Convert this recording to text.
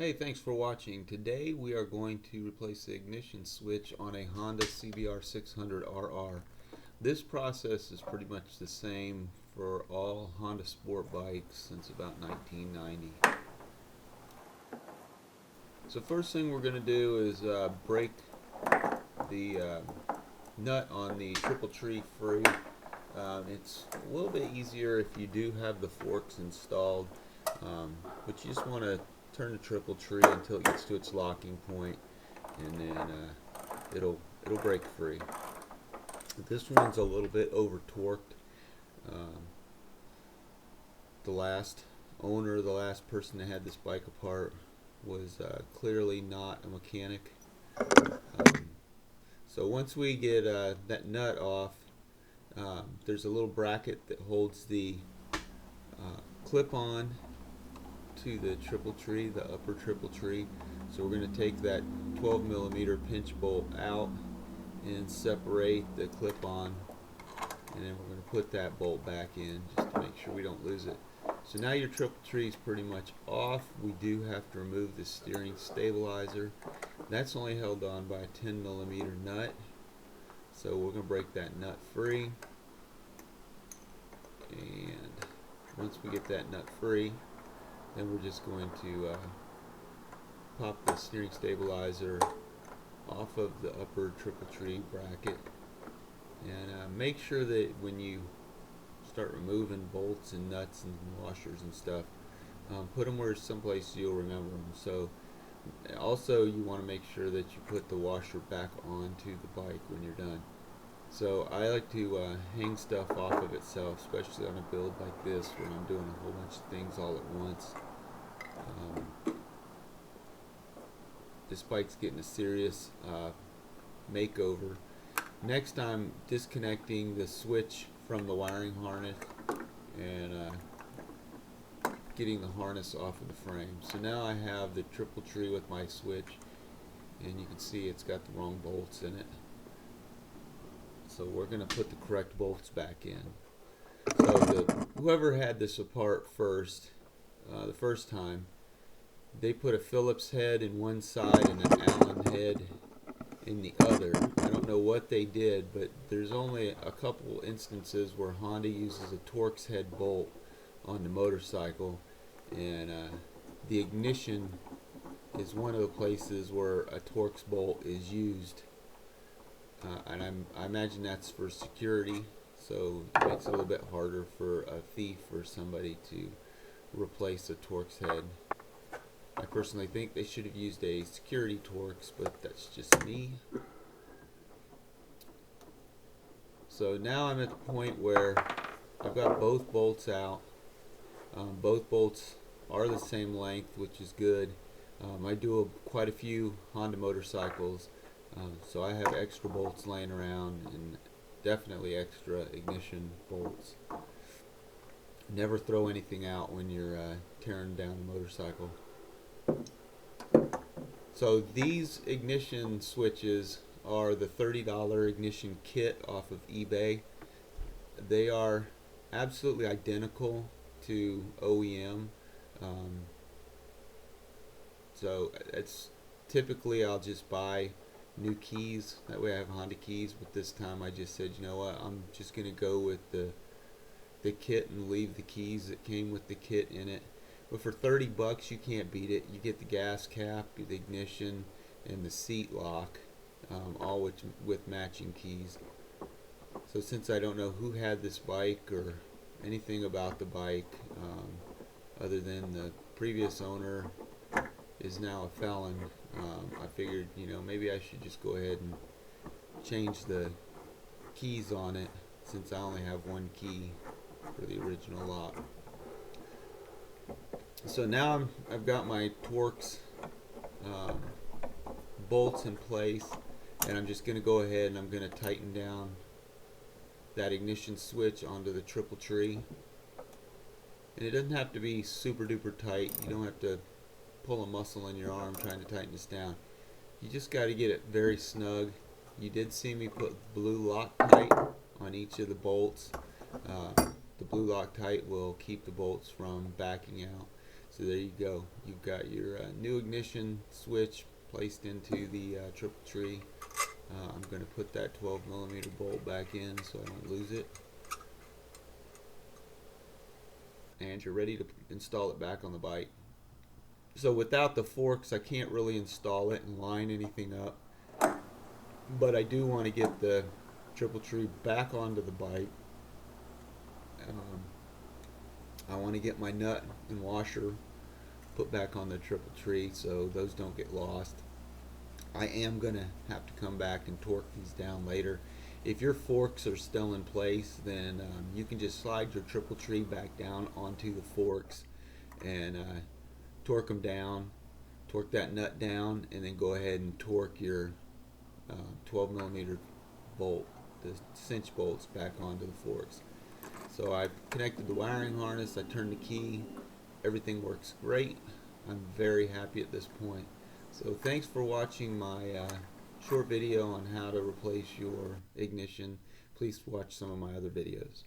Hey, thanks for watching. Today we are going to replace the ignition switch on a Honda CBR 600RR. This process is pretty much the same for all Honda sport bikes since about 1990. So first thing we're going to do is break the nut on the triple tree free. It's a little bit easier if you do have the forks installed, but you just want to turn the triple tree until it gets to its locking point, and then it'll break free. This one's a little bit over torqued. The last owner, the last person that had this bike apart, was clearly not a mechanic. So once we get that nut off, there's a little bracket that holds the clip-on to the triple tree, the upper triple tree. So we're going to take that 12 millimeter pinch bolt out and separate the clip-on, and then we're going to put that bolt back in just to make sure we don't lose it. So now your triple tree is pretty much off. We do have to remove the steering stabilizer. That's only held on by a 10 millimeter nut. So we're going to break that nut free, and once we get that nut free, then we're just going to pop the steering stabilizer off of the upper triple tree bracket, and make sure that when you start removing bolts and nuts and washers and stuff, put them where someplace you'll remember them. So also you want to make sure that you put the washer back onto the bike when you're done. So I like to hang stuff off of itself, especially on a build like this when I'm doing a whole bunch of things all at once. This bike's getting a serious makeover. Next, I'm disconnecting the switch from the wiring harness and getting the harness off of the frame. So now I have the triple tree with my switch, and you can see it's got the wrong bolts in it. So we're going to put the correct bolts back in. So whoever had this apart first, the first time, they put a Phillips head in one side and an Allen head in the other. I don't know what they did, but there's only a couple instances where Honda uses a Torx head bolt on the motorcycle, and the ignition is one of the places where a Torx bolt is used. And I imagine that's for security, so it makes it a little bit harder for a thief or somebody to replace a Torx head. I personally think they should have used a security Torx, but that's just me. So now I'm at the point where I've got both bolts out. Both bolts are the same length, which is good. I do quite a few Honda motorcycles, so I have extra bolts laying around, and definitely extra ignition bolts. Never throw anything out when you're tearing down a motorcycle. So these ignition switches are the $30 ignition kit off of eBay. They are absolutely identical to OEM. So it's typically I'll just buy new keys. That way I have Honda keys, but this time I just said, you know what, I'm just going to go with the kit and leave the keys that came with the kit in it. But for 30 bucks, you can't beat it. You get the gas cap, the ignition, and the seat lock, all with matching keys. So since I don't know who had this bike or anything about the bike, other than the previous owner is now a felon, I figured, maybe I should just go ahead and change the keys on it, since I only have one key for the original lock. So now I've got my Torx bolts in place, and I'm just going to go ahead and I'm going to tighten down that ignition switch onto the triple tree. And it doesn't have to be super duper tight. You don't have to pull a muscle in your arm trying to tighten this down. You just got to get it very snug. You did see me put blue Loctite on each of the bolts. The blue Loctite will keep the bolts from backing out. So there you go. You've got your new ignition switch placed into the triple tree. I'm going to put that 12mm bolt back in so I don't lose it. And you're ready to install it back on the bike. So without the forks, I can't really install it and line anything up. But I do want to get the triple tree back onto the bike. I want to get my nut and washer put back on the triple tree so those don't get lost. I am going to have to come back and torque these down later. If your forks are still in place, then you can just slide your triple tree back down onto the forks and torque them down, torque that nut down, and then go ahead and torque your 12mm bolt, the cinch bolts, back onto the forks. So I've connected the wiring harness, I turned the key, everything works great. I'm very happy at this point. So thanks for watching my short video on how to replace your ignition. Please watch some of my other videos.